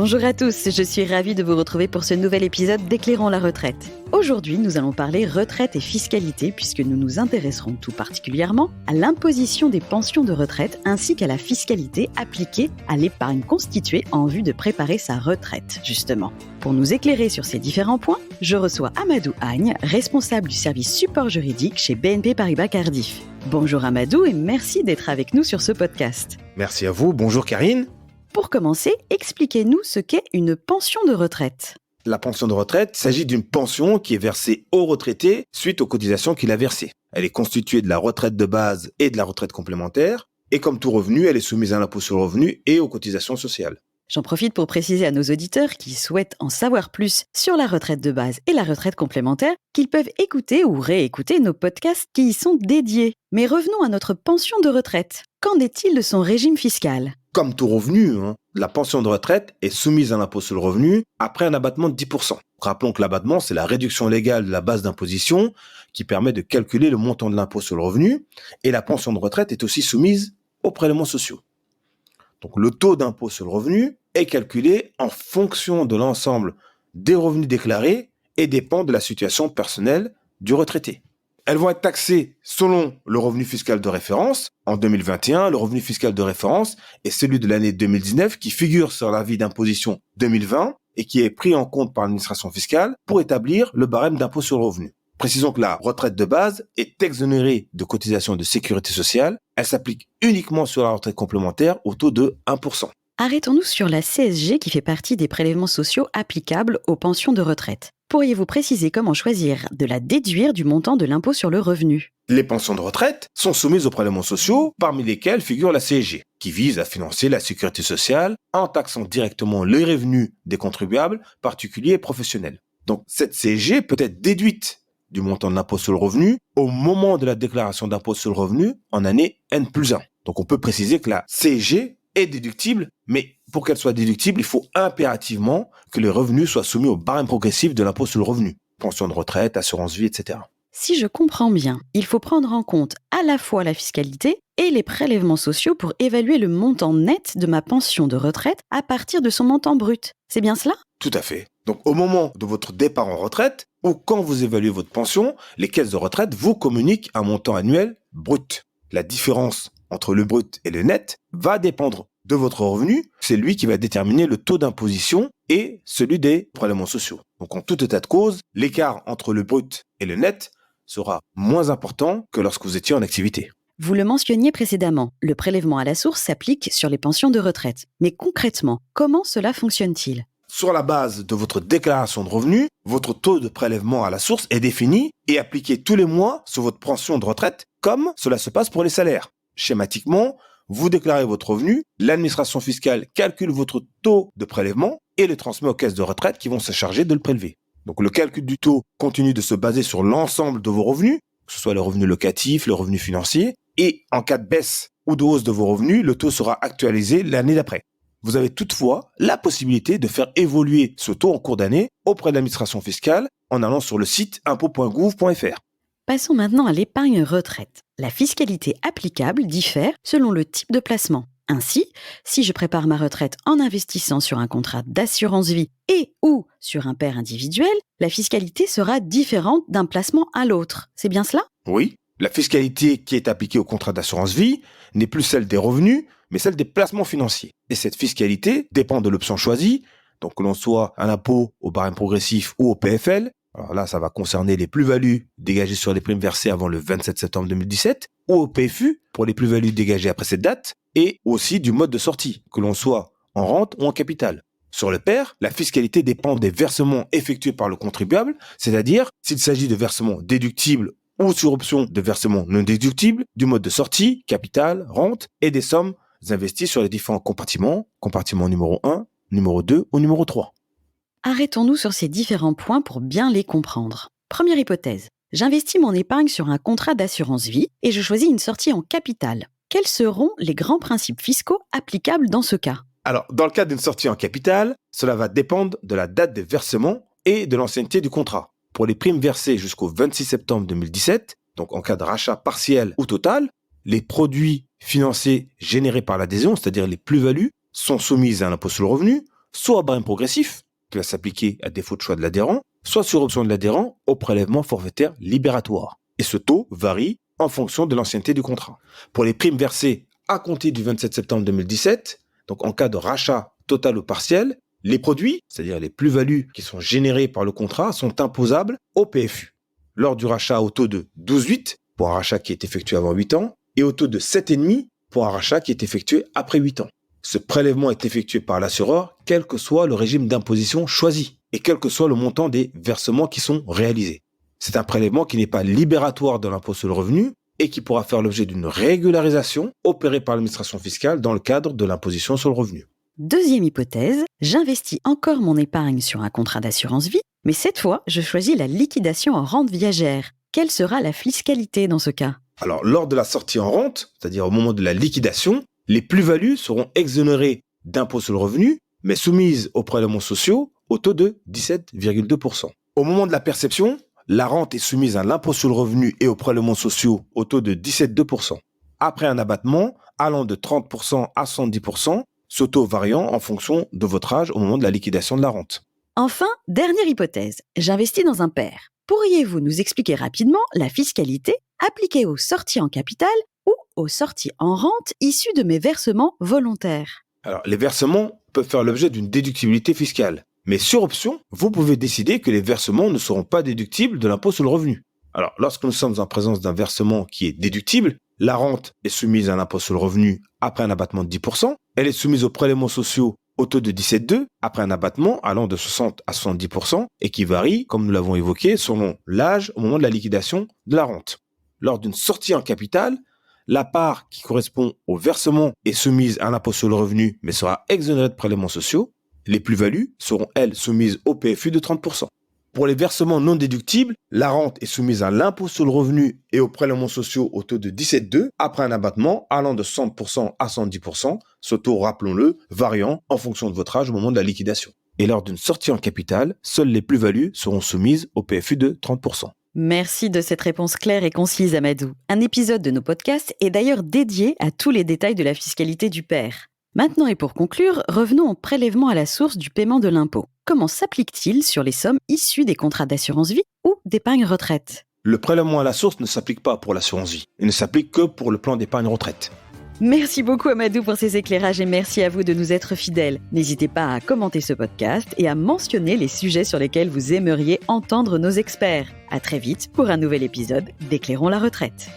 Bonjour à tous, je suis ravie de vous retrouver pour ce nouvel épisode d'Éclairons la retraite. Aujourd'hui, nous allons parler retraite et fiscalité puisque nous nous intéresserons tout particulièrement à l'imposition des pensions de retraite ainsi qu'à la fiscalité appliquée à l'épargne constituée en vue de préparer sa retraite, justement. Pour nous éclairer sur ces différents points, je reçois Amadou Agne, responsable du service support juridique chez BNP Paribas Cardiff. Bonjour Amadou et merci d'être avec nous sur ce podcast. Merci à vous, bonjour Karine. Pour commencer, expliquez-nous ce qu'est une pension de retraite. La pension de retraite s'agit d'une pension qui est versée au retraité suite aux cotisations qu'il a versées. Elle est constituée de la retraite de base et de la retraite complémentaire. Et comme tout revenu, elle est soumise à l'impôt sur le revenu et aux cotisations sociales. J'en profite pour préciser à nos auditeurs qui souhaitent en savoir plus sur la retraite de base et la retraite complémentaire qu'ils peuvent écouter ou réécouter nos podcasts qui y sont dédiés. Mais revenons à notre pension de retraite. Qu'en est-il de son régime fiscal ? Comme tout revenu, la pension de retraite est soumise à l'impôt sur le revenu après un abattement de 10%. Rappelons que l'abattement, c'est la réduction légale de la base d'imposition qui permet de calculer le montant de l'impôt sur le revenu. Et la pension de retraite est aussi soumise aux prélèvements sociaux. Donc le taux d'impôt sur le revenu est calculé en fonction de l'ensemble des revenus déclarés et dépend de la situation personnelle du retraité. Elles vont être taxées selon le revenu fiscal de référence. En 2021, le revenu fiscal de référence est celui de l'année 2019 qui figure sur l'avis d'imposition 2020 et qui est pris en compte par l'administration fiscale pour établir le barème d'impôt sur le revenu. Précisons que la retraite de base est exonérée de cotisations de sécurité sociale. Elle s'applique uniquement sur la retraite complémentaire au taux de 1%. Arrêtons-nous sur la CSG qui fait partie des prélèvements sociaux applicables aux pensions de retraite. Pourriez-vous préciser comment choisir de la déduire du montant de l'impôt sur le revenu ? Les pensions de retraite sont soumises aux prélèvements sociaux, parmi lesquels figure la CSG, qui vise à financer la sécurité sociale en taxant directement les revenus des contribuables, particuliers et professionnels. Donc cette CSG peut être déduite du montant de l'impôt sur le revenu au moment de la déclaration d'impôt sur le revenu en année N+1. Donc on peut préciser que la CSG est déductible, mais pour qu'elle soit déductible, il faut impérativement que les revenus soient soumis au barème progressif de l'impôt sur le revenu. Pension de retraite, assurance vie, etc. Si je comprends bien, il faut prendre en compte à la fois la fiscalité et les prélèvements sociaux pour évaluer le montant net de ma pension de retraite à partir de son montant brut. C'est bien cela ? Tout à fait. Donc au moment de votre départ en retraite, ou quand vous évaluez votre pension, les caisses de retraite vous communiquent un montant annuel brut. La différence entre le brut et le net va dépendre de votre revenu. C'est lui qui va déterminer le taux d'imposition et celui des prélèvements sociaux. Donc en tout état de cause, l'écart entre le brut et le net sera moins important que lorsque vous étiez en activité. Vous le mentionniez précédemment, le prélèvement à la source s'applique sur les pensions de retraite. Mais concrètement, comment cela fonctionne-t-il ? Sur la base de votre déclaration de revenus, votre taux de prélèvement à la source est défini et appliqué tous les mois sur votre pension de retraite, comme cela se passe pour les salaires. Schématiquement, vous déclarez votre revenu, l'administration fiscale calcule votre taux de prélèvement et le transmet aux caisses de retraite qui vont se charger de le prélever. Donc le calcul du taux continue de se baser sur l'ensemble de vos revenus, que ce soit les revenus locatifs, les revenus financiers, et en cas de baisse ou de hausse de vos revenus, le taux sera actualisé l'année d'après. Vous avez toutefois la possibilité de faire évoluer ce taux en cours d'année auprès de l'administration fiscale en allant sur le site impôts.gouv.fr. Passons maintenant à l'épargne retraite. La fiscalité applicable diffère selon le type de placement. Ainsi, si je prépare ma retraite en investissant sur un contrat d'assurance vie et ou sur un PER individuel, la fiscalité sera différente d'un placement à l'autre. C'est bien cela ? Oui, la fiscalité qui est appliquée au contrat d'assurance vie n'est plus celle des revenus, mais celle des placements financiers. Et cette fiscalité dépend de l'option choisie, donc que l'on soit à l'impôt au barème progressif ou au PFL. Alors là, ça va concerner les plus-values dégagées sur les primes versées avant le 27 septembre 2017, ou au PFU pour les plus-values dégagées après cette date, et aussi du mode de sortie, que l'on soit en rente ou en capital. Sur le PER, la fiscalité dépend des versements effectués par le contribuable, c'est-à-dire s'il s'agit de versements déductibles ou sur option de versements non déductibles, du mode de sortie, capital, rente, et des sommes investies sur les différents compartiments, compartiment numéro 1, numéro 2 ou numéro 3. Arrêtons-nous sur ces différents points pour bien les comprendre. Première hypothèse, j'investis mon épargne sur un contrat d'assurance vie et je choisis une sortie en capital. Quels seront les grands principes fiscaux applicables dans ce cas ? Alors, dans le cas d'une sortie en capital, cela va dépendre de la date de versement et de l'ancienneté du contrat. Pour les primes versées jusqu'au 26 septembre 2017, donc en cas de rachat partiel ou total, les produits financiers générés par l'adhésion, c'est-à-dire les plus-values, sont soumises à l'impôt sur le revenu, soit au barème progressif, qui va s'appliquer à défaut de choix de l'adhérent, soit sur option de l'adhérent au prélèvement forfaitaire libératoire. Et ce taux varie en fonction de l'ancienneté du contrat. Pour les primes versées à compter du 27 septembre 2017, donc en cas de rachat total ou partiel, les produits, c'est-à-dire les plus-values qui sont générées par le contrat, sont imposables au PFU. Lors du rachat au taux de 12,8 pour un rachat qui est effectué avant 8 ans et au taux de 7,5 pour un rachat qui est effectué après 8 ans. Ce prélèvement est effectué par l'assureur, quel que soit le régime d'imposition choisi et quel que soit le montant des versements qui sont réalisés. C'est un prélèvement qui n'est pas libératoire de l'impôt sur le revenu et qui pourra faire l'objet d'une régularisation opérée par l'administration fiscale dans le cadre de l'imposition sur le revenu. Deuxième hypothèse, j'investis encore mon épargne sur un contrat d'assurance vie, mais cette fois, je choisis la liquidation en rente viagère. Quelle sera la fiscalité dans ce cas ? Alors, lors de la sortie en rente, c'est-à-dire au moment de la liquidation, les plus-values seront exonérées d'impôt sur le revenu, mais soumises aux prélèvements sociaux au taux de 17,2%. Au moment de la perception, la rente est soumise à l'impôt sur le revenu et aux prélèvements sociaux au taux de 17,2%. Après un abattement allant de 30% à 70%, ce taux variant en fonction de votre âge au moment de la liquidation de la rente. Enfin, dernière hypothèse, j'investis dans un PER. Pourriez-vous nous expliquer rapidement la fiscalité appliquée aux sorties en capital ou aux sorties en rente issues de mes versements volontaires ? Alors, les versements peuvent faire l'objet d'une déductibilité fiscale. Mais sur option, vous pouvez décider que les versements ne seront pas déductibles de l'impôt sur le revenu. Alors, lorsque nous sommes en présence d'un versement qui est déductible, la rente est soumise à l'impôt sur le revenu après un abattement de 10%. Elle est soumise aux prélèvements sociaux au taux de 17,2 après un abattement allant de 60 à 70% et qui varie, comme nous l'avons évoqué, selon l'âge au moment de la liquidation de la rente. Lors d'une sortie en capital, la part qui correspond au versement est soumise à l'impôt sur le revenu mais sera exonérée de prélèvements sociaux. Les plus-values seront, elles, soumises au PFU de 30%. Pour les versements non déductibles, la rente est soumise à l'impôt sur le revenu et aux prélèvements sociaux au taux de 17,2 après un abattement allant de 60% à 110%, ce taux, rappelons-le, variant en fonction de votre âge au moment de la liquidation. Et lors d'une sortie en capital, seules les plus-values seront soumises au PFU de 30%. Merci de cette réponse claire et concise, Amadou. Un épisode de nos podcasts est d'ailleurs dédié à tous les détails de la fiscalité du PER. Maintenant et pour conclure, revenons au prélèvement à la source du paiement de l'impôt. Comment s'applique-t-il sur les sommes issues des contrats d'assurance vie ou d'épargne retraite ? Le prélèvement à la source ne s'applique pas pour l'assurance vie. Il ne s'applique que pour le plan d'épargne retraite. Merci beaucoup Amadou pour ces éclairages et merci à vous de nous être fidèles. N'hésitez pas à commenter ce podcast et à mentionner les sujets sur lesquels vous aimeriez entendre nos experts. À très vite pour un nouvel épisode d'Éclairons la retraite.